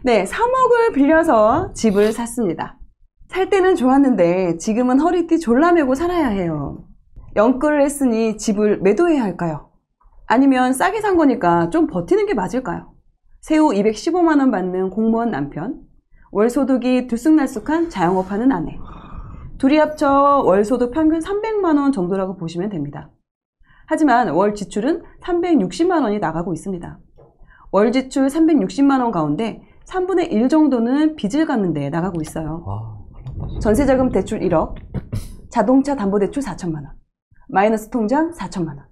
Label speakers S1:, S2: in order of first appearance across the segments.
S1: 네, 3억을 빌려서 집을 샀습니다. 살 때는 좋았는데 지금은 허리띠 졸라매고 살아야 해요. 연끌을 했으니 집을 매도해야 할까요? 아니면 싸게 산 거니까 좀 버티는 게 맞을까요? 세후 215만원 받는 공무원 남편, 월소득이 들쑥날쑥한 자영업하는 아내, 둘이 합쳐 월소득 평균 300만원 정도라고 보시면 됩니다. 하지만 월 지출은 360만원이 나가고 있습니다. 월 지출 360만원 가운데 3분의 1 정도는 빚을 갚는 데 나가고 있어요. 전세자금 대출 1억, 자동차 담보대출 4천만원, 마이너스 통장 4천만원,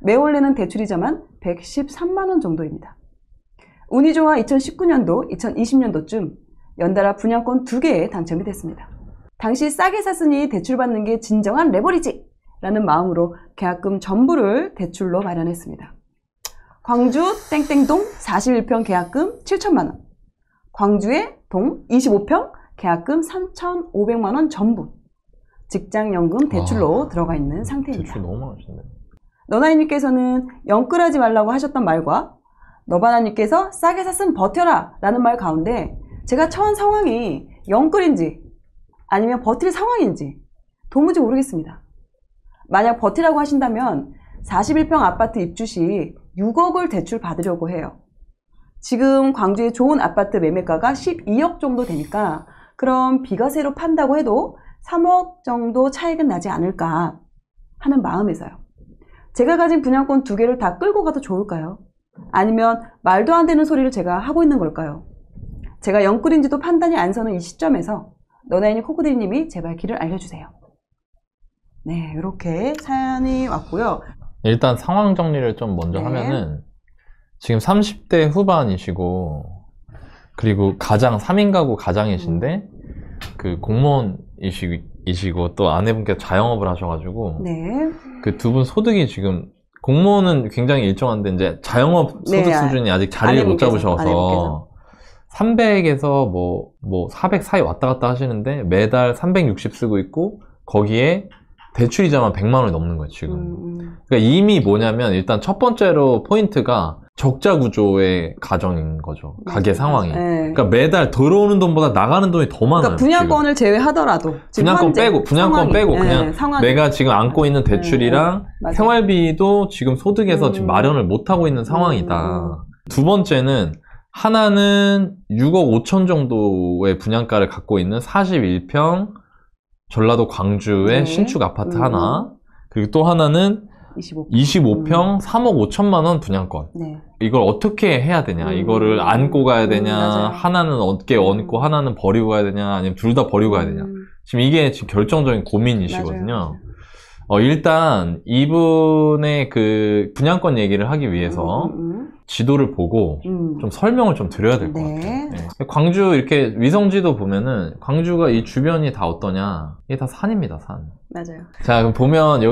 S1: 매월 내는 대출이자만 113만원 정도입니다. 운이 좋아 2019년도, 2020년도쯤 연달아 분양권 2개에 당첨이 됐습니다. 당시 싸게 샀으니 대출받는 게 진정한 레버리지! 라는 마음으로 계약금 전부를 대출로 마련했습니다. 광주 땡땡동 41평 계약금 7천만원, 광주의 동 25평 계약금 3,500만원 전부 직장연금 대출로 들어가 있는 상태입니다.
S2: 대출 너무 많으신데.
S1: 너나이님께서는 영끌하지 말라고 하셨던 말과 너바나님께서 싸게 샀으면 버텨라 라는 말 가운데 제가 처한 상황이 영끌인지 아니면 버틸 상황인지 도무지 모르겠습니다. 만약 버티라고 하신다면 41평 아파트 입주 시 6억을 대출 받으려고 해요. 지금 광주의 좋은 아파트 매매가가 12억 정도 되니까 그럼 비과세로 판다고 해도 3억 정도 차익은 나지 않을까 하는 마음에서요. 제가 가진 분양권 2개를 다 끌고 가도 좋을까요? 아니면 말도 안 되는 소리를 제가 하고 있는 걸까요? 제가 영끌인지도 판단이 안 서는 이 시점에서 너나이님 코코데이님이 제발 길을 알려주세요. 네, 이렇게 사연이 왔고요.
S2: 일단 상황 정리를 좀 먼저 하면은 지금 30대 후반이시고 그리고 가장 3인 가구 가장이신데 그 공무원이시고 또 아내분께서 자영업을 하셔가지고 그 두 분 소득이 지금 공무원은 굉장히 일정한데 이제 자영업 소득 수준이 아직 자리를 못 잡으셔서 300에서 뭐 400 사이 왔다 갔다 하시는데 매달 360 쓰고 있고 거기에 대출이자만 100만 원이 넘는 거예요 지금. 그러니까 이미 뭐냐면 일단 첫 번째로 포인트가 적자 구조의 가정인 거죠. 가계 상황이. 그러니까 매달 들어오는 돈보다 나가는 돈이 더 많아요.
S1: 그러니까 분양권을 지금. 제외하더라도
S2: 분양권 빼고 그냥 내가 지금 안고 있는 대출이랑 생활비도 지금 소득에서 지금 마련을 못 하고 있는 상황이다. 두 번째는 하나는 6억 5천 정도의 분양가를 갖고 있는 41평 전라도 광주의 신축 아파트 하나, 그리고 또 하나는 25평 3억 5천만 원 분양권. 이걸 어떻게 해야 되냐, 이거를 안고 가야 되냐, 하나는 어깨에 얹고 하나는 버리고 가야 되냐, 아니면 둘 다 버리고 가야 되냐. 지금 이게 지금 결정적인 고민이시거든요. 일단 이분의 그 분양권 얘기를 하기 위해서 지도를 보고 좀 설명을 좀 드려야 될 것 같아요. 광주 이렇게 위성지도 보면은 광주가 이 주변이 다 어떠냐, 이게 다 산입니다, 산.
S1: 맞아요.
S2: 자, 그럼 보면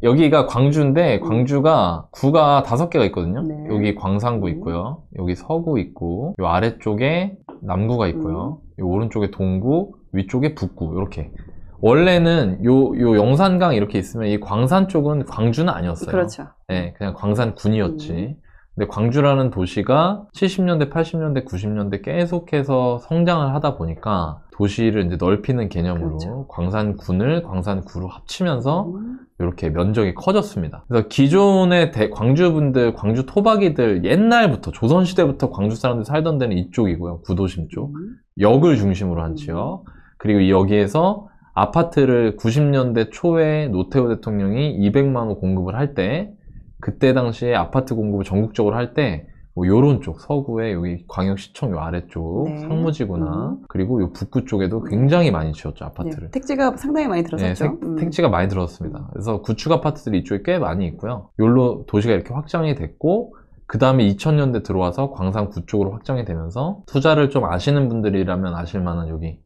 S2: 여기가 광주인데 광주가 구가 5개가 있거든요. 여기 광산구 있고요, 여기 서구 있고, 요 아래쪽에 남구가 있고요, 요 오른쪽에 동구, 위쪽에 북구, 이렇게. 원래는 요 영산강 이렇게 있으면 이 광산 쪽은 광주는 아니었어요.
S1: 그렇죠.
S2: 네, 그냥 광산군이었지. 근데 광주라는 도시가 70년대, 80년대, 90년대 계속해서 성장을 하다 보니까 도시를 이제 넓히는 개념으로 광산군을 광산구로 합치면서 이렇게 면적이 커졌습니다. 그래서 기존의 광주분들, 광주 토박이들 옛날부터 조선시대부터 광주 사람들 살던 데는 이쪽이고요. 구도심 쪽. 역을 중심으로 한 지역. 그리고 여기에서 아파트를 90년대 초에 노태우 대통령이 200만 호 공급을 할 때, 그때 당시에 아파트 공급을 전국적으로 할 때 뭐 요런 쪽 서구에 여기 광역시청 요 아래쪽 상무지구나 그리고 요 북구 쪽에도 굉장히 많이 지었죠, 아파트를.
S1: 택지가 상당히 많이 들어섰죠.
S2: 택지가 많이 들어섰습니다. 그래서 구축 아파트들이 이쪽에 꽤 많이 있고요. 요로 도시가 이렇게 확장이 됐고, 그 다음에 2000년대 들어와서 광산구 쪽으로 확장이 되면서 투자를 좀 아시는 분들이라면 아실 만한 여기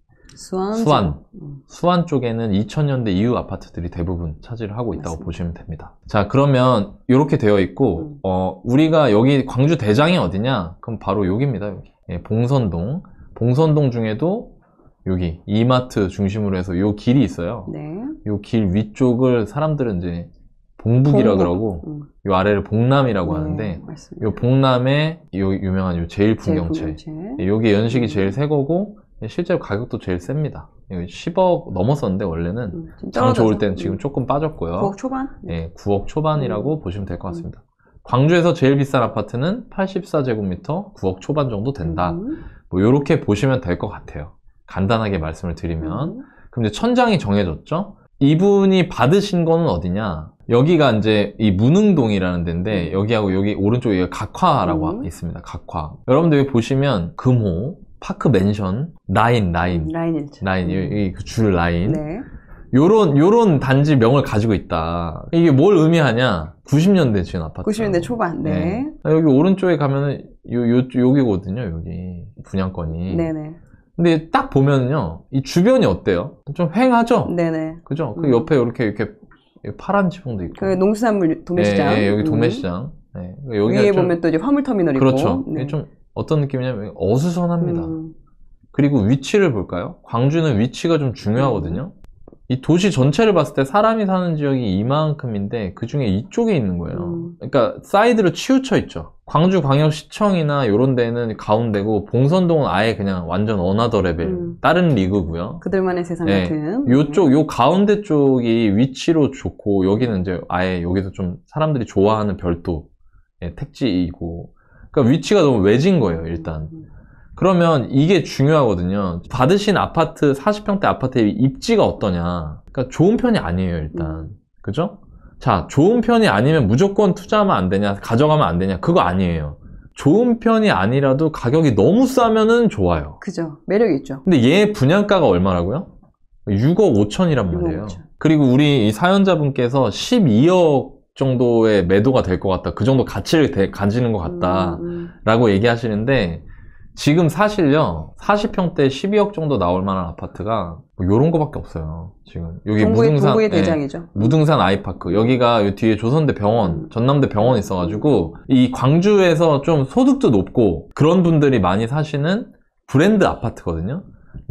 S2: 수안 쪽에는 2000년대 이후 아파트들이 대부분 차지를 하고 있다고 보시면 됩니다. 자, 그러면 이렇게 되어 있고 우리가 여기 광주 대장이 어디냐? 그럼 바로 여기입니다. 여기. 봉선동 중에도 여기 이마트 중심으로 해서 요 길이 있어요. 요 길 위쪽을 사람들은 이제 봉북이라 그러고 요 아래를 봉남이라고
S1: 네,
S2: 하는데
S1: 맞습니다.
S2: 요 봉남의 요 유명한 요 제일풍경채 요게 연식이 제일 새 거고 실제로 가격도 제일 셉니다. 10억 넘었었는데 원래는 장 좋을 때는 지금 조금 빠졌고요.
S1: 9억 초반?
S2: 네, 9억 초반이라고 보시면 될 것 같습니다. 광주에서 제일 비싼 아파트는 84제곱미터 9억 초반 정도 된다. 뭐 요렇게 보시면 될 것 같아요. 간단하게 말씀을 드리면. 그럼 이제 천장이 정해졌죠? 이분이 받으신 거는 어디냐? 여기가 이제 이 문흥동이라는 데인데 여기하고 여기 오른쪽에 각화라고 있습니다. 각화. 여러분들 여기 보시면 금호, 파크 맨션, 라인 여기 그 줄 라인.
S1: 네.
S2: 요런 단지 명을 가지고 있다. 이게 뭘 의미하냐? 90년대 지은 아파트.
S1: 90년대 초반. 네.
S2: 여기 오른쪽에 가면은 여기거든요. 여기 분양권이.
S1: 네네.
S2: 근데 딱 보면요, 이 주변이 어때요? 좀 휑하죠?
S1: 네네.
S2: 그죠? 그 옆에 이렇게 파란 지붕도 있고.
S1: 그 농수산물 도매시장.
S2: 네, 여기 도매시장. 네.
S1: 위에 보면 또 이제 화물터미널 있고.
S2: 그렇죠. 네. 좀 어떤 느낌이냐면 어수선합니다. 그리고 위치를 볼까요? 광주는 위치가 좀 중요하거든요. 이 도시 전체를 봤을 때 사람이 사는 지역이 이만큼인데 그 중에 이쪽에 있는 거예요. 그러니까 사이드로 치우쳐 있죠. 광주광역시청이나 이런 데는 가운데고 봉선동은 아예 그냥 완전 어나더 레벨 다른 리그고요.
S1: 그들만의 세상 같은.
S2: 요쪽 요 가운데 쪽이 위치로 좋고 여기는 이제 아예 여기서 좀 사람들이 좋아하는 별도 택지이고 그러니까 위치가 너무 외진 거예요. 일단. 그러면 이게 중요하거든요. 받으신 아파트, 40평대 아파트의 입지가 어떠냐. 그러니까 좋은 편이 아니에요, 일단. 그죠? 자, 좋은 편이 아니면 무조건 투자하면 안 되냐, 가져가면 안 되냐, 그거 아니에요. 좋은 편이 아니라도 가격이 너무 싸면은 좋아요.
S1: 그죠. 매력이 있죠.
S2: 근데 얘 분양가가 얼마라고요? 6억 5천이란 말이에요. 6억 5천. 그리고 우리 이 사연자분께서 12억 정도의 매도가 될 것 같다. 그 정도 가치를 가지는 것 같다. 라고 얘기하시는데, 지금 사실요 40평대 12억 정도 나올 만한 아파트가 뭐 요런 거밖에 없어요. 지금 여기
S1: 동구의 대장이죠.
S2: 무등산 아이파크 여기가 요 뒤에 조선대 병원 전남대 병원 있어가지고 이 광주에서 좀 소득도 높고 그런 분들이 많이 사시는 브랜드 아파트거든요.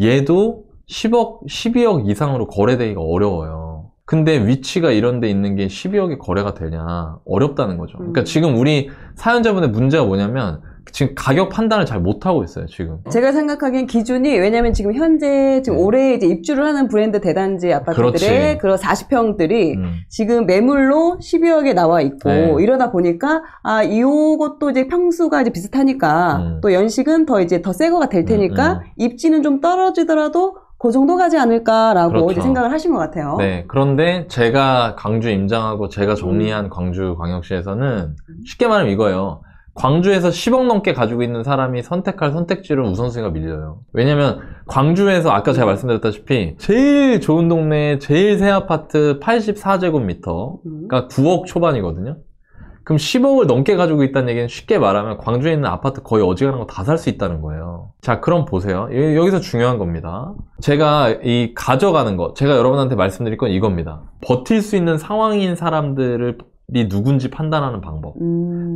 S2: 얘도 10억 12억 이상으로 거래되기가 어려워요. 근데 위치가 이런 데 있는 게 12억이 거래가 되냐 어렵다는 거죠. 그러니까 지금 우리 사연자분의 문제가 뭐냐면 지금 가격 판단을 잘 못하고 있어요, 지금.
S1: 제가 생각하기엔 기준이, 왜냐면 지금 현재, 지금 올해 이제 입주를 하는 브랜드 대단지 아파트들의 그런 40평들이 지금 매물로 12억에 나와 있고, 이러다 보니까, 요것도 이제 평수가 이제 비슷하니까, 또 연식은 더 이제 더 새 거가 될 테니까, 입지는 좀 떨어지더라도 그 정도 가지 않을까라고
S2: 그렇죠.
S1: 이제 생각을 하신 것 같아요.
S2: 네. 그런데 제가 광주 임장하고 제가 정리한 광주광역시에서는 쉽게 말하면 이거예요. 광주에서 10억 넘게 가지고 있는 사람이 선택할 선택지로 우선순위가 밀려요. 왜냐면 광주에서 아까 제가 말씀드렸다시피 제일 좋은 동네에 제일 새 아파트 84제곱미터가 9억 초반이거든요. 그럼 10억을 넘게 가지고 있다는 얘기는 쉽게 말하면 광주에 있는 아파트 거의 어지간한 거 다 살 수 있다는 거예요. 자, 그럼 보세요. 여기서 중요한 겁니다. 제가 이 가져가는 거, 제가 여러분한테 말씀드릴 건 이겁니다. 버틸 수 있는 상황인 사람들이 누군지 판단하는 방법.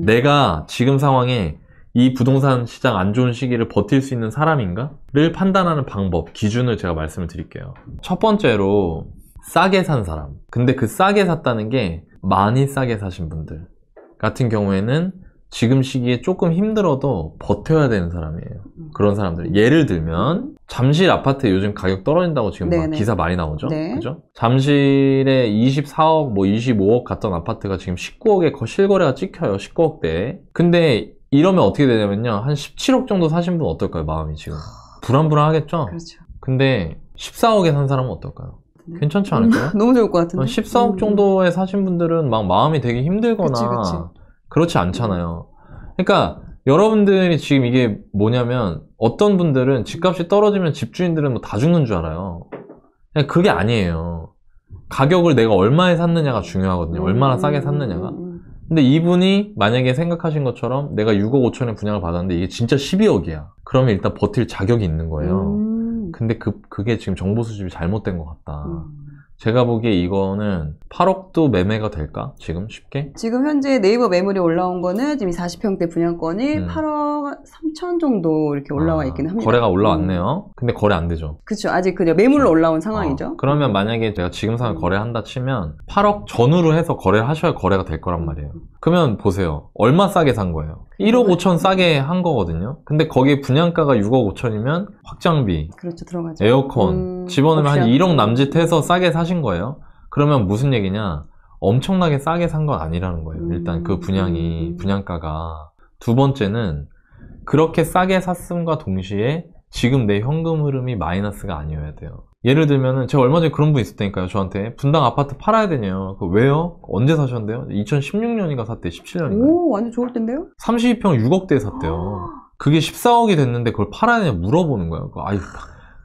S2: 내가 지금 상황에 이 부동산 시장 안 좋은 시기를 버틸 수 있는 사람인가를 판단하는 방법, 기준을 제가 말씀을 드릴게요. 첫 번째로 싸게 산 사람. 근데 그 싸게 샀다는 게 많이 싸게 사신 분들 같은 경우에는 지금 시기에 조금 힘들어도 버텨야 되는 사람이에요. 그런 사람들. 예를 들면 잠실 아파트 요즘 가격 떨어진다고 지금 막 기사 많이 나오죠.
S1: 네.
S2: 그죠? 잠실에 24억, 뭐 25억 갔던 아파트가 지금 19억에 실거래가 찍혀요. 19억대. 근데 이러면 어떻게 되냐면요. 한 17억 정도 사신 분 어떨까요? 마음이 지금. 불안불안하겠죠?
S1: 그렇죠.
S2: 근데 14억에 산 사람은 어떨까요? 괜찮지 않을까요?
S1: 너무 좋을 것 같은데.
S2: 14억 정도에 사신 분들은 막 마음이 되게 힘들거나
S1: 그치.
S2: 그렇지 않잖아요. 그러니까 여러분들이 지금 이게 뭐냐면 어떤 분들은 집값이 떨어지면 집주인들은 뭐 다 죽는 줄 알아요. 그냥 그게 아니에요. 가격을 내가 얼마에 샀느냐가 중요하거든요. 얼마나 싸게 샀느냐가. 근데 이분이 만약에 생각하신 것처럼 내가 6억 5천에 분양을 받았는데 이게 진짜 12억이야. 그러면 일단 버틸 자격이 있는 거예요. 근데 그게 지금 정보 수집이 잘못된 것 같다. 제가 보기에 이거는 8억도 매매가 될까? 지금 쉽게?
S1: 지금 현재 네이버 매물이 올라온 거는 지금 40평대 분양권이 8억 3천 정도 이렇게 올라와 있긴 합니다.
S2: 거래가 올라왔네요. 근데 거래 안 되죠.
S1: 그렇죠. 아직 그냥 매물로 올라온 상황이죠.
S2: 그러면 만약에 제가 지금 상황 거래한다 치면 8억 전후로 해서 거래를 하셔야 거래가 될 거란 말이에요. 그러면 보세요. 얼마 싸게 산 거예요? 1억 5천 싸게 한 거거든요. 근데 거기에 분양가가 6억 5천이면 확장비,
S1: 그렇죠. 들어가죠.
S2: 에어컨 집어넣으면 한 1억 남짓해서 싸게 사신 거예요. 그러면 무슨 얘기냐? 엄청나게 싸게 산 건 아니라는 거예요. 일단 그 분양가가. 두 번째는 그렇게 싸게 샀음과 동시에 지금 내 현금 흐름이 마이너스가 아니어야 돼요. 예를 들면은 제가 얼마 전에 그런 분 있었다니까요. 저한테 분당 아파트 팔아야 되냐요. 왜요? 언제 사셨는데요? 2016년인가 샀대. 17년인가.
S1: 오, 완전 좋을 텐데요?
S2: 32평 6억대에 샀대요. 그게 14억이 됐는데 그걸 팔아야 되냐 물어보는 거예요. 아이,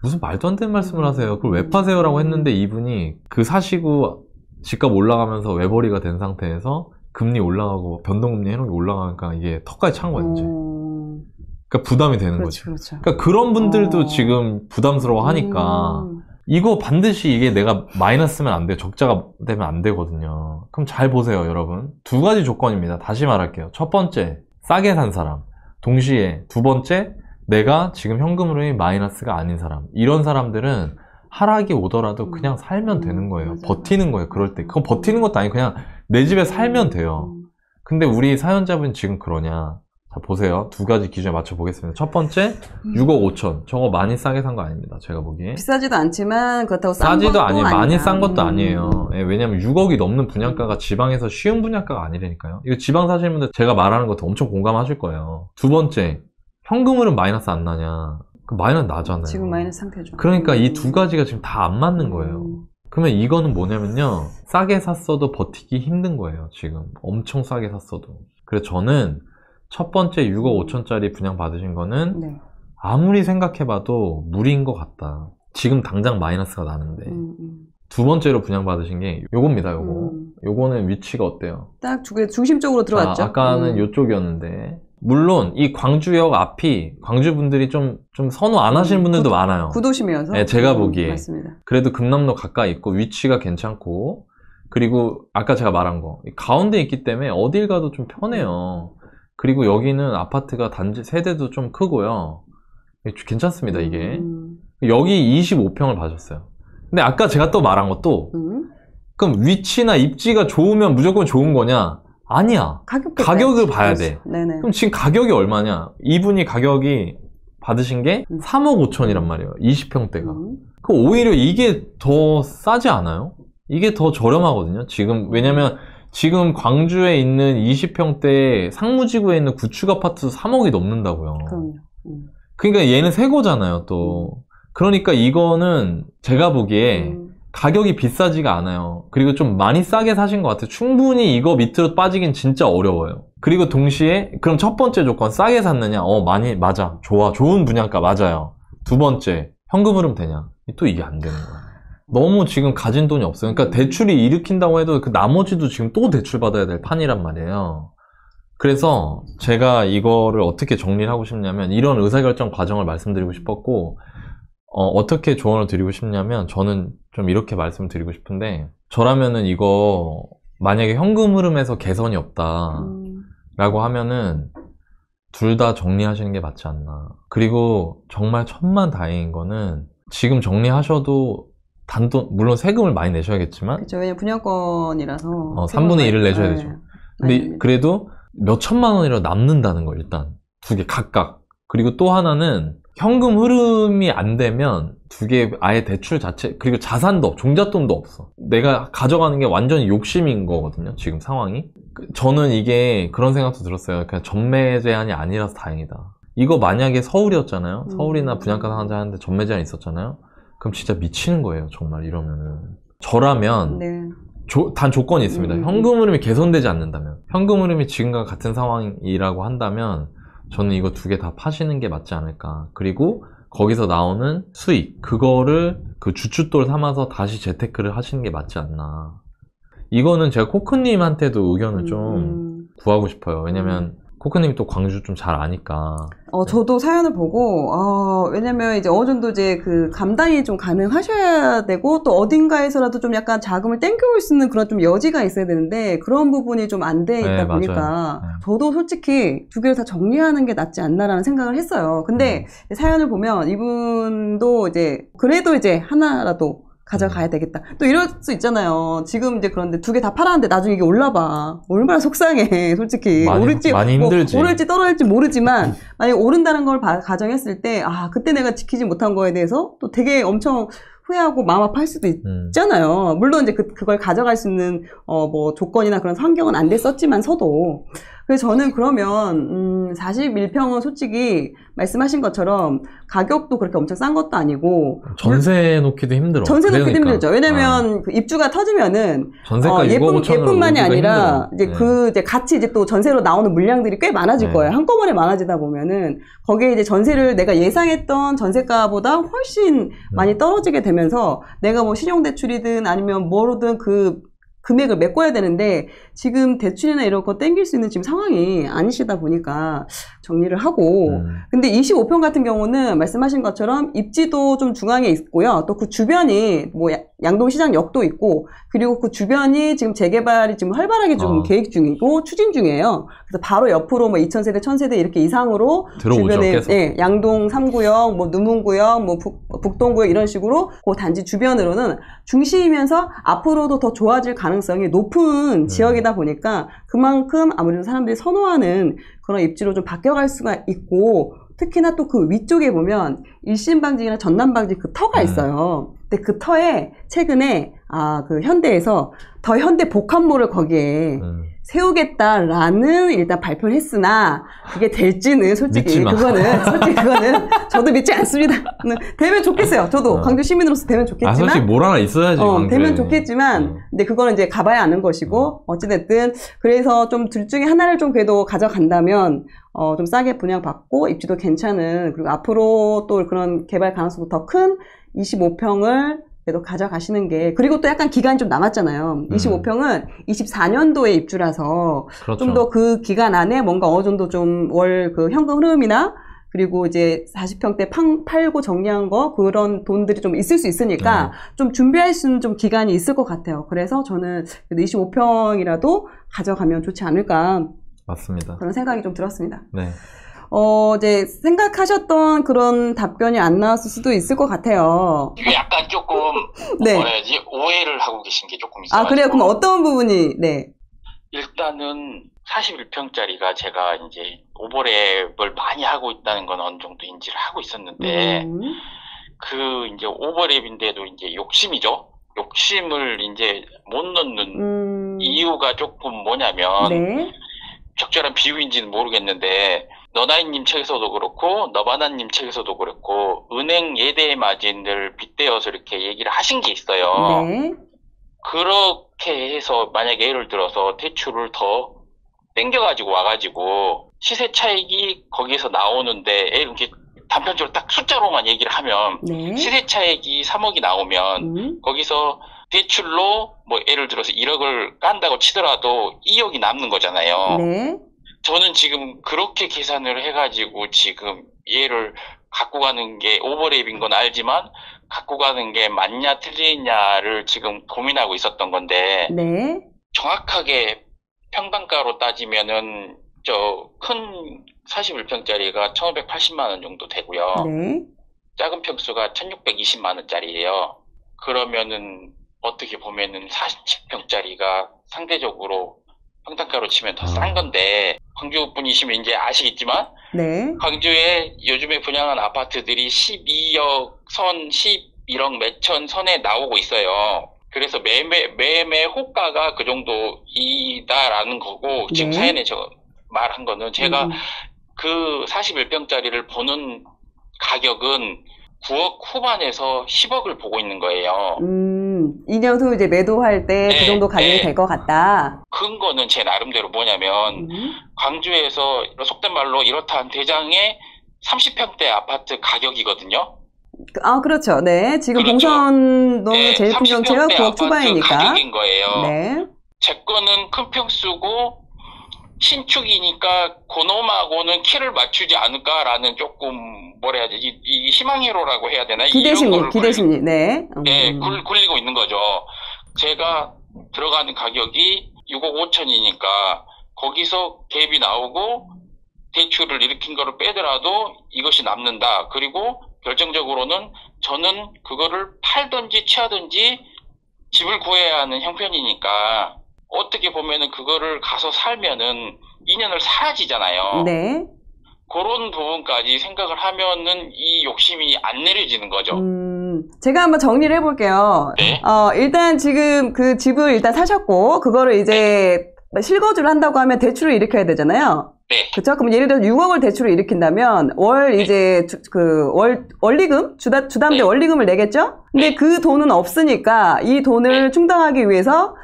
S2: 무슨 말도 안 되는 말씀을 하세요. 그걸 왜 파세요? 라고 했는데 이분이 그 사시고 집값 올라가면서 외벌이가 된 상태에서 금리 올라가고 변동금리 해놓은 게 올라가니까 이게 턱까지 찬 거예요. 이제. 그러니까 부담이 되는 거죠.
S1: 그렇죠.
S2: 그러니까 그런 분들도 지금 부담스러워 하니까 이거 반드시 이게 내가 마이너스면 안 돼요. 적자가 되면 안 되거든요. 그럼 잘 보세요, 여러분. 두 가지 조건입니다. 다시 말할게요. 첫 번째, 싸게 산 사람. 동시에 두 번째, 내가 지금 현금 흐름이 마이너스가 아닌 사람. 이런 사람들은 하락이 오더라도 그냥 살면 되는 거예요. 버티는 거예요. 그럴 때. 그건 버티는 것도 아니고 그냥 내 집에 살면 돼요. 근데 우리 사연자분 지금 그러냐. 자, 보세요. 두 가지 기준에 맞춰 보겠습니다. 첫 번째, 6억 5천. 저거 많이 싸게 산 거 아닙니다. 제가 보기에.
S1: 비싸지도 않지만 그렇다고 싼
S2: 싸지도
S1: 것도
S2: 아니에요.
S1: 아니다.
S2: 많이 싼 것도 아니에요. 예, 왜냐면 6억이 넘는 분양가가 지방에서 쉬운 분양가가 아니라니까요. 이거 지방 사시는 분들 제가 말하는 것도 엄청 공감하실 거예요. 두 번째, 현금흐름 마이너스 안 나냐. 그 마이너스 나잖아요.
S1: 지금 마이너스 상태죠.
S2: 그러니까 이 두 가지가 지금 다 안 맞는 거예요. 그러면 이거는 뭐냐면요. 싸게 샀어도 버티기 힘든 거예요. 지금. 엄청 싸게 샀어도. 그래서 저는 첫 번째 6억 5천짜리 분양 받으신 거는
S1: 네.
S2: 아무리 생각해봐도 무리인 것 같다. 지금 당장 마이너스가 나는데. 두 번째로 분양 받으신 게 요겁니다. 요거는 위치가 어때요?
S1: 딱 중심적으로 들어왔죠.
S2: 자, 아까는 요쪽이었는데 물론 이 광주역 앞이 광주 분들이 좀 선호 안 하시는 분들도 많아요.
S1: 구도심이어서.
S2: 네, 제가 보기에.
S1: 맞습니다.
S2: 그래도 금남로 가까이 있고 위치가 괜찮고 그리고 아까 제가 말한 거 가운데 있기 때문에 어딜 가도 좀 편해요. 그리고 여기는 아파트가 단지 세대도 좀 크고요. 괜찮습니다, 이게. 여기 25평을 봐줬어요. 근데 아까 제가 또 말한 것도 그럼 위치나 입지가 좋으면 무조건 좋은 거냐? 아니야. 가격을 봐야 돼.
S1: 네네.
S2: 그럼 지금 가격이 얼마냐? 이분이 가격이 받으신 게 3억 5천이란 말이에요. 20평대가. 그럼 오히려 이게 더 싸지 않아요? 이게 더 저렴하거든요. 지금 왜냐면 지금 광주에 있는 20평대 상무지구에 있는 구축 아파트도 3억이 넘는다고요.
S1: 그럼요.
S2: 그러니까 얘는 새 거잖아요, 또. 그러니까 이거는 제가 보기에 가격이 비싸지가 않아요. 그리고 좀 많이 싸게 사신 것 같아요. 충분히 이거 밑으로 빠지긴 진짜 어려워요. 그리고 동시에 그럼 첫 번째 조건 싸게 샀느냐? 많이 맞아. 좋아. 좋은 분양가 맞아요. 두 번째 현금 흐름 되냐? 또 이게 안 되는 거야. 너무 지금 가진 돈이 없어요. 그러니까 대출이 일으킨다고 해도 그 나머지도 지금 또 대출 받아야 될 판이란 말이에요. 그래서 제가 이거를 어떻게 정리를 하고 싶냐면 이런 의사결정 과정을 말씀드리고 싶었고 어떻게 조언을 드리고 싶냐면 저는 좀 이렇게 말씀을 드리고 싶은데 저라면은 이거 만약에 현금 흐름에서 개선이 없다 라고 하면은 둘 다 정리하시는 게 맞지 않나. 그리고 정말 천만다행인 거는 지금 정리하셔도 단돈 물론 세금을 많이 내셔야겠지만
S1: 그렇죠. 왜냐면 분양권이라서
S2: 3분의 1을 내셔야 되죠. 근데 그래도 몇 천만 원이라도 남는다는 거 일단 두 개 각각. 그리고 또 하나는 현금 흐름이 안 되면 두 개 아예 대출 자체 그리고 자산도 종잣돈도 없어. 내가 가져가는 게 완전히 욕심인 거거든요. 지금 상황이. 저는 이게 그런 생각도 들었어요. 그냥 전매 제한이 아니라서 다행이다. 이거 만약에 서울이었잖아요. 서울이나 분양가 상한제 하는데 전매 제한 있었잖아요. 그럼 진짜 미치는 거예요. 정말 이러면은. 저라면
S1: 네.
S2: 단 조건이 있습니다. 현금 흐름이 개선되지 않는다면. 현금 흐름이 지금과 같은 상황이라고 한다면 저는 이거 두 개 다 파시는 게 맞지 않을까. 그리고 거기서 나오는 수익 그거를 그 주춧돌 삼아서 다시 재테크를 하시는 게 맞지 않나. 이거는 제가 코크님한테도 의견을 좀 구하고 싶어요. 왜냐면 코크님이 또 광주 좀 잘 아니까.
S1: 저도 사연을 보고, 왜냐면 이제 어느 정도 이제 그 감당이 좀 가능하셔야 되고, 또 어딘가에서라도 좀 약간 자금을 땡겨올 수 있는 그런 좀 여지가 있어야 되는데, 그런 부분이 좀 안 돼 있다 보니까, 저도 솔직히 두 개를 다 정리하는 게 낫지 않나라는 생각을 했어요. 근데 사연을 보면 이분도 이제, 그래도 이제 하나라도 가져가야 되겠다. 또 이럴 수 있잖아요. 지금 이제 그런데 두 개 다 팔았는데 나중에 이게 올라봐. 얼마나 속상해, 솔직히.
S2: 많이 힘들지.
S1: 오를지 떨어질지 모르지만, 만약에 오른다는 걸 가정했을 때, 그때 내가 지키지 못한 거에 대해서 또 되게 엄청 후회하고 마음 아파할 수도 있잖아요. 물론 이제 그걸 가져갈 수 있는, 조건이나 그런 환경은 안 됐었지만서도. 그래서 저는 그러면 41평은 솔직히 말씀하신 것처럼 가격도 그렇게 엄청 싼 것도 아니고
S2: 전세 놓기도 힘들어.
S1: 전세 놓기도 힘들죠. 왜냐면 그 입주가 터지면은
S2: 전세가
S1: 예쁜만이 아니라 이제 같이 이제 또 전세로 나오는 물량들이 꽤 많아질 거예요. 한꺼번에 많아지다 보면은 거기에 이제 전세를 내가 예상했던 전세가보다 훨씬 많이 떨어지게 되면서 내가 뭐 신용대출이든 아니면 뭐로든 그 금액을 메꿔야 되는데 지금 대출이나 이런 거 땡길 수 있는 지금 상황이 아니시다 보니까 정리를 하고 근데 25평 같은 경우는 말씀하신 것처럼 입지도 좀 중앙에 있고요. 또 그 주변이 뭐 양동시장역도 있고 그리고 그 주변이 지금 재개발이 지금 활발하게 좀 계획 중이고 추진 중이에요. 그래서 바로 옆으로 뭐 2000세대, 1000세대 이렇게 이상으로
S2: 들어오죠,
S1: 주변에 양동 3구역, 뭐 누문구역, 뭐 북동구역 이런 식으로 그 단지 주변으로는 중심이면서 앞으로도 더 좋아질 가능성이 높은 지역이다 보니까 그만큼 아무래도 사람들이 선호하는 그런 입지로 좀 바뀌어갈 수가 있고 특히나 또 그 위쪽에 보면 일신방직이나 전남방직 그 터가 있어요. 근데 그 터에 최근에 그 현대에서 더 현대 복합몰을 거기에 세우겠다라는 일단 발표를 했으나 그게 될지는 솔직히 그거는 저도 믿지 않습니다. 되면 좋겠어요. 저도 광주 시민으로서 되면 좋겠지만
S2: 솔직히 뭘 하나 있어야지.
S1: 되면 좋겠지만 근데 그거는 이제 가봐야 아는 것이고 어찌됐든 그래서 좀 둘 중에 하나를 좀 그래도 가져간다면 좀 싸게 분양받고 입지도 괜찮은 그리고 앞으로 또 그런 개발 가능성도 더 큰 25평을 그래도 가져가시는 게 그리고 또 약간 기간이 좀 남았잖아요. 25평은 24년도에 입주라서
S2: 그렇죠.
S1: 좀 더 그 기간 안에 뭔가 어느 정도 좀 월 그 현금 흐름이나 그리고 이제 40평대 팔고 정리한 거 그런 돈들이 좀 있을 수 있으니까 좀 준비할 수 있는 좀 기간이 있을 것 같아요. 그래서 저는 25평이라도 가져가면 좋지 않을까.
S2: 맞습니다.
S1: 그런 생각이 좀 들었습니다.
S2: 네.
S1: 이제 생각하셨던 그런 답변이 안 나왔을 수도 있을 것 같아요.
S3: 이게 약간 조금 뭐야지 오해를 하고 계신 게 조금 있어요.
S1: 그래요? 그럼 어떤 부분이? 네.
S3: 일단은 41평짜리가 제가 이제 오버랩을 많이 하고 있다는 건 어느 정도 인지를 하고 있었는데 그 이제 오버랩인데도 이제 욕심이죠. 욕심을 이제 못 넣는 이유가 조금 뭐냐면
S1: 네.
S3: 적절한 비유인지는 모르겠는데 너나이님 책에서도 그렇고 너바나님 책에서도 그렇고 은행 예대 마진을 빗대어서 이렇게 얘기를 하신 게 있어요.
S1: 네.
S3: 그렇게 해서 만약에 예를 들어서 대출을 더 땡겨가지고 와가지고 시세 차익이 거기에서 나오는데 이렇게 단편적으로 딱 숫자로만 얘기를 하면
S1: 네.
S3: 시세 차익이 3억이 나오면 거기서 대출로 뭐 예를 들어서 1억을 깐다고 치더라도 2억이 남는 거잖아요.
S1: 네.
S3: 저는 지금 그렇게 계산을 해가지고 지금 얘를 갖고 가는 게 오버랩인 건 알지만 갖고 가는 게 맞냐 틀리냐를 지금 고민하고 있었던 건데
S1: 네.
S3: 정확하게 평당가로 따지면은 저 큰 41평짜리가 1,580만 원 정도 되고요.
S1: 네.
S3: 작은 평수가 1,620만 원짜리예요. 그러면은 어떻게 보면은 40평짜리가 상대적으로 평당가로 치면 더 싼 건데 광주 분이시면 이제 아시겠지만
S1: 네.
S3: 광주에 요즘에 분양한 아파트들이 12억 선, 11억 몇천 선에 나오고 있어요. 그래서 매매 호가가 그 정도이다라는 거고 지금 사연에 저 말한 거는 제가 그 41평짜리를 보는 가격은 9억 후반에서 10억을 보고 있는 거예요.
S1: 2년 후 이제 매도할 때 그 정도 가격이 될 것 같다.
S3: 근거는 제 나름대로 뭐냐면 광주에서 속된 말로 이렇다 한 대장의 30평대 아파트 가격이거든요.
S1: 그렇죠. 네. 지금
S3: 그렇죠.
S1: 봉선동 제일 큰 경치가 9억
S3: 아파트
S1: 초반이니까.
S3: 가격인 거예요.
S1: 네.
S3: 제 거는 큰 평수고 신축이니까 그놈하고는 키를 맞추지 않을까라는 조금 뭐라 해야 되지? 이 희망회로라고 해야 되나?
S1: 기대심리, 네.
S3: 네, 굴리고 있는 거죠. 제가 들어가는 가격이 6억 5천이니까 거기서 갭이 나오고 대출을 일으킨 거를 빼더라도 이것이 남는다. 그리고 결정적으로는 저는 그거를 팔든지 취하든지 집을 구해야 하는 형편이니까 어떻게 보면은 그거를 가서 살면은 2년을 사라지잖아요.
S1: 네.
S3: 그런 부분까지 생각을 하면은 이 욕심이 안 내려지는 거죠.
S1: 제가 한번 정리를 해볼게요.
S3: 네.
S1: 일단 지금 그 집을 일단 사셨고, 그거를 이제 실거주를 한다고 하면 대출을 일으켜야 되잖아요.
S3: 네.
S1: 그쵸? 그럼 예를 들어서 6억을 대출을 일으킨다면, 이제, 원리금? 주담대
S3: 네.
S1: 원리금을 내겠죠? 근데
S3: 네.
S1: 그 돈은 없으니까, 이 돈을 충당하기 위해서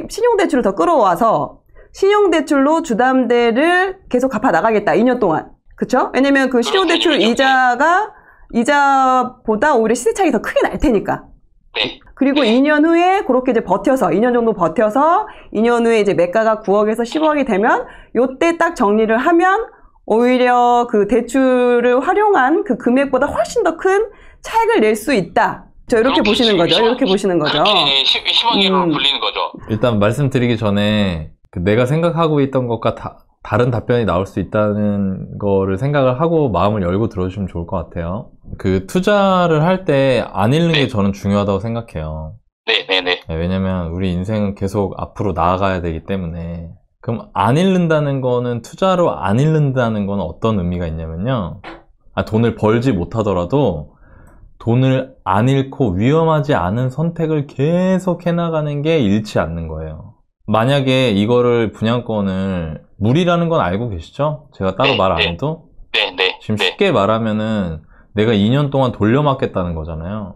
S1: 신용대출을 더 끌어와서, 신용대출로 주담대를 계속 갚아 나가겠다, 2년 동안. 그쵸? 왜냐면 그 신용대출 이자보다 오히려 시세 차익이 더 크게 날 테니까.
S3: 네.
S1: 그리고 2년 후에 그렇게 이제 2년 정도 버텨서 2년 후에 이제 매가가 9억에서 10억이 되면 요때 딱 정리를 하면 오히려 그 대출을 활용한 그 금액보다 훨씬 더 큰 차익을 낼 수 있다. 이렇게 보시는 거죠. 이렇게 보시는 거죠.
S3: 희망회로로 불리는 거죠.
S2: 일단 말씀드리기 전에 내가 생각하고 있던 것과 다른 답변이 나올 수 있다는 거를 생각을 하고 마음을 열고 들어주시면 좋을 것 같아요. 그 투자를 할 때 안 잃는 게 저는 중요하다고 생각해요.
S3: 네네네.
S2: 왜냐면 우리 인생은 계속 앞으로 나아가야 되기 때문에. 그럼 안 잃는다는 거는, 투자로 안 잃는다는 건 어떤 의미가 있냐면요. 돈을 벌지 못하더라도 돈을 안 잃고 위험하지 않은 선택을 계속 해나가는 게 잃지 않는 거예요. 만약에 이거를 분양권을 무리라는 건 알고 계시죠? 제가 따로 말 안 해도?
S3: 네네.
S2: 지금 쉽게 말하면은 내가 2년 동안 돌려막겠다는 거잖아요.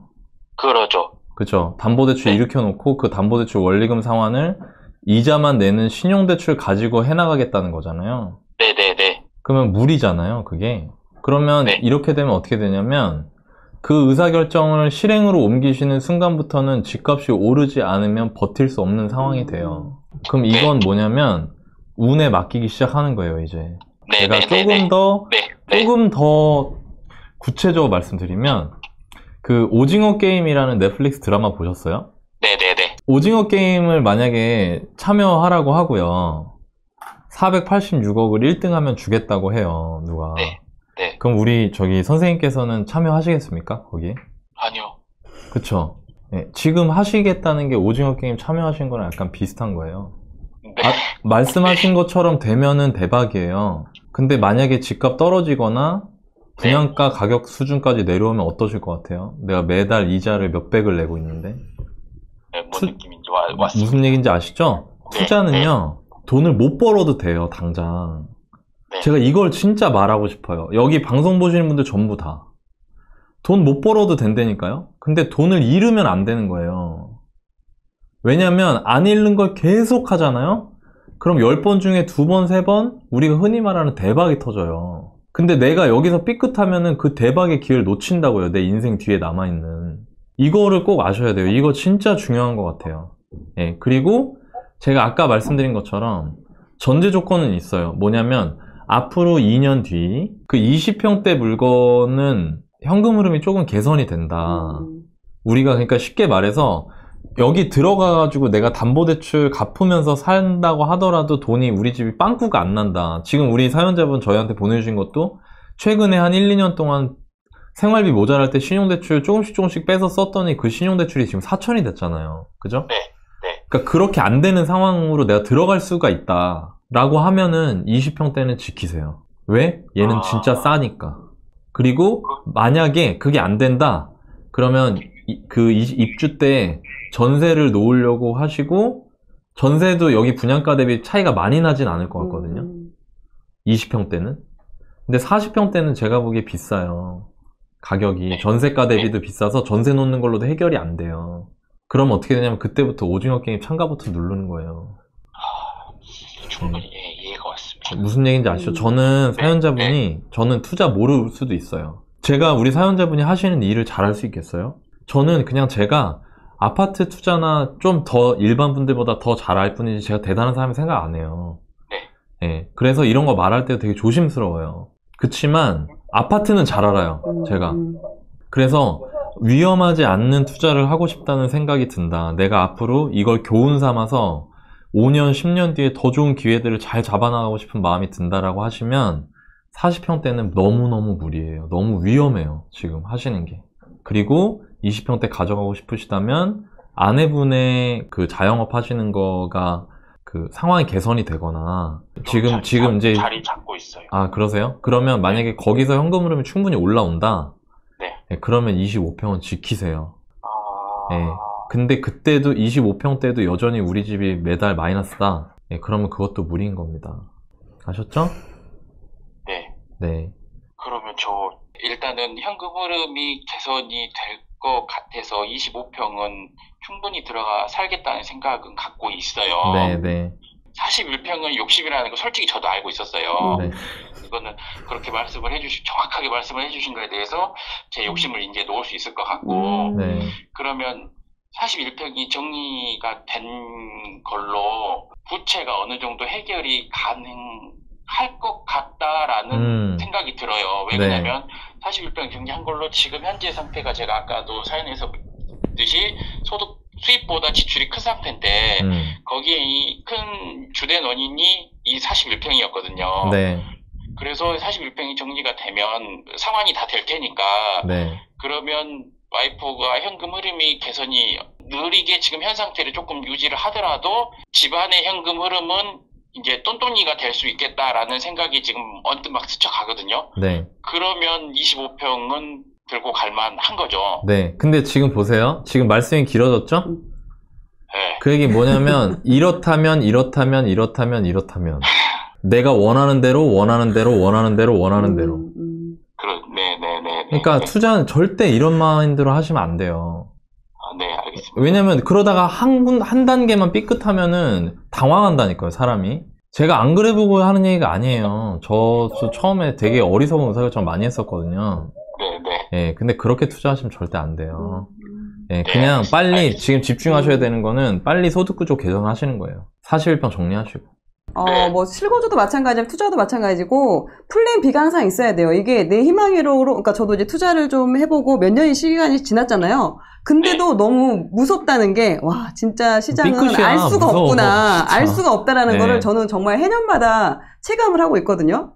S3: 그러죠.
S2: 그쵸? 담보대출 일으켜놓고 그 담보대출 원리금 상환을 이자만 내는 신용대출 가지고 해나가겠다는 거잖아요.
S3: 네네네.
S2: 그러면 무리잖아요, 그게. 그러면 이렇게 되면 어떻게 되냐면 그 의사결정을 실행으로 옮기시는 순간부터는 집값이 오르지 않으면 버틸 수 없는 상황이 돼요. 그럼 이건 뭐냐면 운에 맡기기 시작하는 거예요, 이제. 제가 조금 더 구체적으로 말씀드리면 그 오징어 게임이라는 넷플릭스 드라마 보셨어요?
S3: 네네네.
S2: 오징어 게임을 만약에 참여하라고 하고요. 486억을 1등하면 주겠다고 해요, 누가.
S3: 네.
S2: 그럼 우리 선생님께서는 참여하시겠습니까? 거기에?
S3: 아니요.
S2: 그쵸. 네, 지금 하시겠다는 게 오징어 게임 참여하신 거랑 약간 비슷한 거예요.
S3: 네.
S2: 말씀하신 것처럼 되면은 대박이에요. 근데 만약에 집값 떨어지거나 분양가 가격 수준까지 내려오면 어떠실 것 같아요? 내가 매달 이자를 몇백을 내고 있는데.
S3: 네, 뭔 느낌인지 왔습니다.
S2: 무슨 얘기인지 아시죠? 투자는요, 돈을 못 벌어도 돼요, 당장. 제가 이걸 진짜 말하고 싶어요. 여기 방송 보시는 분들 전부 다. 돈 못 벌어도 된다니까요? 근데 돈을 잃으면 안 되는 거예요. 왜냐면 안 잃는 걸 계속 하잖아요? 그럼 10번 중에 2번, 3번 우리가 흔히 말하는 대박이 터져요. 근데 내가 여기서 삐끗하면은 그 대박의 기회를 놓친다고요. 내 인생 뒤에 남아있는. 이거를 꼭 아셔야 돼요. 이거 진짜 중요한 것 같아요. 예, 그리고 제가 아까 말씀드린 것처럼 전제 조건은 있어요. 뭐냐면 앞으로 2년 뒤 그 20평대 물건은 현금 흐름이 조금 개선이 된다. 우리가 그러니까 쉽게 말해서 여기 들어가가지고 내가 담보대출 갚으면서 산다고 하더라도 돈이 우리 집이 빵꾸가 안 난다. 지금 우리 사연자분 저희한테 보내주신 것도 최근에 한 1, 2년 동안 생활비 모자랄 때 신용대출 조금씩 빼서 썼더니 그 신용대출이 지금 4천이 됐잖아요. 그죠?
S3: 네.
S2: 그러니까 그렇게 안 되는 상황으로 내가 들어갈 수가 있다 라고 하면은 20평대는 지키세요. 왜? 얘는 진짜 싸니까. 그리고 만약에 그게 안 된다 그러면 그 입주 때 전세를 놓으려고 하시고, 전세도 여기 분양가 대비 차이가 많이 나진 않을 것 같거든요. 20평대는. 근데 40평대는 제가 보기에 비싸요. 가격이. 전세가 대비도 비싸서 전세 놓는 걸로도 해결이 안 돼요. 그럼 어떻게 되냐면 그때부터 오징어 게임 참가 버튼 누르는 거예요.
S3: 충분히 이해가 왔습니다.
S2: 무슨 얘기인지 아시죠? 저는 사연자분이, 저는 투자 모를 수도 있어요. 제가 우리 사연자분이 하시는 일을 잘할 수 있겠어요? 저는 그냥 제가 아파트 투자나 좀 더 일반 분들보다 더 잘할 뿐이지 제가 대단한 사람이 생각 안 해요. 예, 그래서 이런 거 말할 때 되게 조심스러워요. 그치만 아파트는 잘 알아요, 제가. 그래서 위험하지 않는 투자를 하고 싶다는 생각이 든다. 내가 앞으로 이걸 교훈 삼아서 5년, 10년 뒤에 더 좋은 기회들을 잘 잡아나가고 싶은 마음이 든다라고 하시면 40평대는 너무너무 무리예요. 너무 위험해요, 지금 하시는 게. 그리고 20평대 가져가고 싶으시다면 아내분의 그 자영업 하시는 거가 그 상황이 개선이 되거나 지금 이제
S3: 자리 잡고 있어요.
S2: 아, 그러세요? 그러면 만약에 거기서 현금 흐름이 충분히 올라온다.
S3: 네.
S2: 네, 그러면 25평은 지키세요. 네. 근데 그때도 25평 때도 여전히 우리 집이 매달 마이너스다. 네, 그러면 그것도 무리인 겁니다. 아셨죠?
S3: 네.
S2: 네.
S3: 그러면 저 일단은 현금 흐름이 개선이 될 것 같아서 25평은 충분히 들어가 살겠다는 생각은 갖고 있어요.
S2: 네.
S3: 41평은 욕심이라는 거 솔직히 저도 알고 있었어요.
S2: 네.
S3: 이거는 그렇게 정확하게 말씀을 해주신 거에 대해서 제 욕심을 이제 놓을 수 있을 것 같고,
S2: 네.
S3: 그러면 41평이 정리가 된 걸로 부채가 어느 정도 해결이 가능할 것 같다라는 생각이 들어요. 왜냐면 41평 정리한 걸로 지금 현재 상태가 제가 아까도 사연에서 듯이 수입보다 지출이 큰 상태인데 거기에 이 큰 주된 원인이 이 41평이었거든요.
S2: 네.
S3: 그래서 41평이 정리가 되면 상환이 다 될 테니까
S2: 네.
S3: 그러면 와이프가 현금 흐름이 개선이 느리게 지금 현 상태를 조금 유지를 하더라도 집안의 현금 흐름은 이제 똔똔이가 될 수 있겠다라는 생각이 지금 언뜻 막 스쳐가거든요.
S2: 네.
S3: 그러면 25평은 들고 갈만한 거죠.
S2: 네. 근데 지금 보세요. 지금 말씀이 길어졌죠?
S3: 네.
S2: 그 얘기 뭐냐면 이렇다면 내가 원하는 대로
S3: 네네네.
S2: 그러니까 투자는 절대 이런 마인드로 하시면 안 돼요.
S3: 네, 알겠습니다.
S2: 왜냐면 그러다가 한 단계만 삐끗하면은 당황한다니까요, 사람이. 제가 안 그래보고 하는 얘기가 아니에요. 저 처음에 되게 어리석은 의사결정 많이 했었거든요.
S3: 네네.
S2: 예, 근데 그렇게 투자하시면 절대 안 돼요. 예, 그냥 빨리
S3: 알겠습니다.
S2: 지금 집중하셔야 되는 거는 빨리 소득구조 개선하시는 거예요. 41평 정리하시고.
S1: 뭐 실거주도 마찬가지고 투자도 마찬가지고 플랜 B가 항상 있어야 돼요. 이게 내 희망으로, 그러니까 저도 이제 투자를 좀 해보고 몇 년의 시간이 지났잖아요. 근데도 너무 무섭다는 게, 와, 진짜 시장은
S2: 삐끗이야,
S1: 알 수가
S2: 무서워,
S1: 없구나.
S2: 진짜.
S1: 알 수가 없다라는
S2: 네.
S1: 거를 저는 정말 해년마다 체감을 하고 있거든요.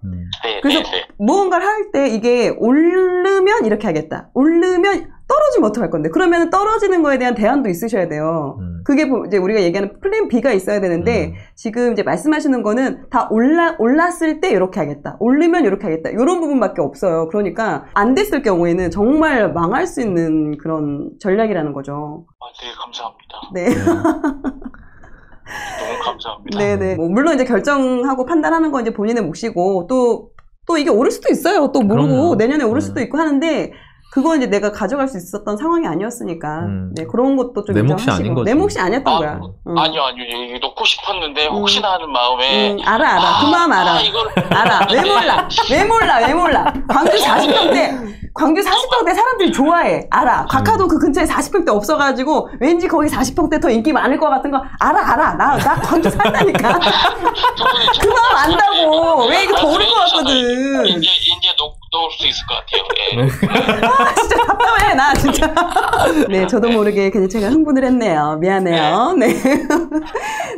S1: 그래서 무언가를 할 때 이게 오르면 이렇게 하겠다. 오르면 떨어지면 어떡할 건데. 그러면 떨어지는 거에 대한 대안도 있으셔야 돼요. 그게 이제 우리가 얘기하는 플랜 B가 있어야 되는데 지금 이제 말씀하시는 거는 다 올랐을 때 이렇게 하겠다. 오르면 이렇게 하겠다. 이런 부분밖에 없어요. 그러니까 안 됐을 경우에는 정말 망할 수 있는 그런 전략이라는 거죠.
S3: 네, 감사합니다.
S1: 네.
S3: 너무 감사합니다.
S1: 네네. 뭐 물론 이제 결정하고 판단하는 건 이제 본인의 몫이고 또 이게 오를 수도 있어요. 또 모르고
S2: 그럼요.
S1: 내년에 오를 수도 있고 하는데 그건 이제 내가 가져갈 수 있었던 상황이 아니었으니까 네, 그런 것도 좀
S2: 내 몫이
S1: 인정하시고.
S2: 아닌 거지.
S1: 내 몫이 아니었던 거야.
S3: 아니요. 이거 놓고 싶었는데 혹시나 하는 마음에
S1: 알아. 그 마음 알아.
S3: 이걸
S1: 알아. 왜 몰라. 광주 40평대 사람들이 좋아해. 알아. 각하도 그 근처에 40평대 없어가지고 왠지 거기 40평대 더 인기 많을 것 같은 거 알아. 나 광주 산다니까. 그 마음 안다고. 왜 이거 더 오를 것 같거든.
S3: 이제 놓을 수 있을 것 같아요. 예.
S1: 진짜 답답해, 나 진짜. 네, 저도 모르게 그냥 제가 흥분을 했네요. 미안해요. 네.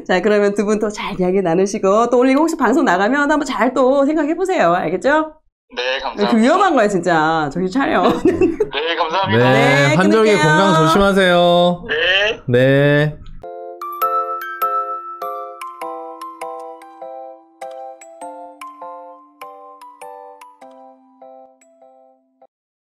S1: 자, 그러면 두 분 또 잘 이야기 나누시고, 또 오늘 이거 혹시 방송 나가면 한번 잘 또 생각해보세요. 알겠죠?
S3: 네, 감사합니다.
S1: 그 위험한 거야, 진짜. 정신 차려.
S3: 네, 감사합니다.
S2: 네,
S1: 네,
S2: 환절기
S1: 끊을게요.
S2: 건강 조심하세요.
S3: 네.
S2: 네.